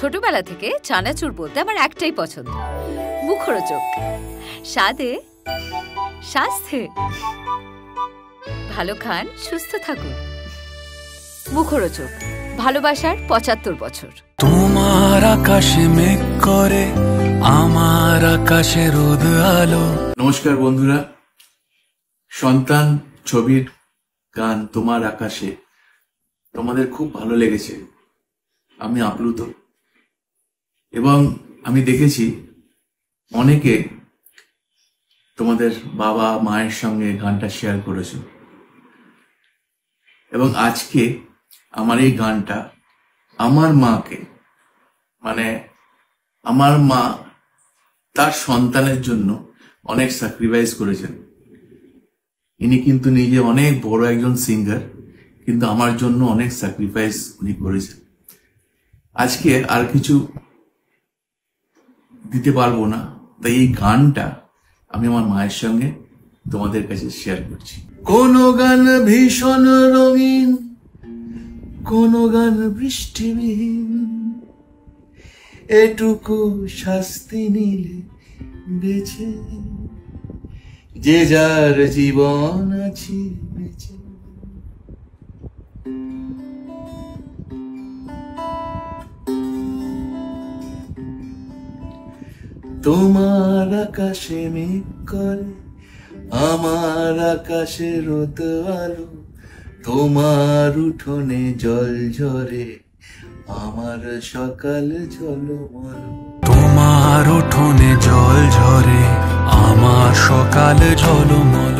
ছোটবেলা থেকে চানাচুর বলতে আমার একটাই পছন্দ, মুখরোচক, স্বাদে স্বাস্থ্যে। ভালো খান, সুস্থ থাকুন। মুখরোচক, ভালোবাসার ৭৫ বছর। তোমার আকাশে মেঘ করে, আমার আকাশে রোদ আলো। নমস্কার বন্ধুরা, সন্তান ছবির গান তোমার আকাশে তোমাদের খুব ভালো লেগেছে, আমি আপ্লুত। এবং আমি দেখেছি অনেকে তোমাদের বাবা মায়ের সঙ্গে গানটা শেয়ার করেছো, এবং আজকে আমার এই গানটা আমার মাকে, মানে আমার মা তার সন্তানের জন্য অনেক স্যাক্রিফাইস করেছেন। ইনি কিন্তু নিজে অনেক বড় একজন সিঙ্গার, কিন্তু আমার জন্য অনেক স্যাক্রিফাইস উনি করেছেন। আজকে আর কিছু দিতে পারবো না, তাই এই গানটা আমি আমার মায়ের সঙ্গে তোমাদের কাছে শেয়ার করছি। কোন গান ভীষণ রঙিন, কোন গান বৃষ্টিবিহীন, এটুকু শাস্তি নিলে বেঁচে যে যার জীবন আছি বেঁচে। তোমার আকাশে মেঘ করে, আমার আকাশে রোদ আলো। তোমার উঠোনে জল ঝরে, আমার সকাল ঝলমল। তোমার উঠোনে জল ঝরে, আমার সকাল ঝলমল।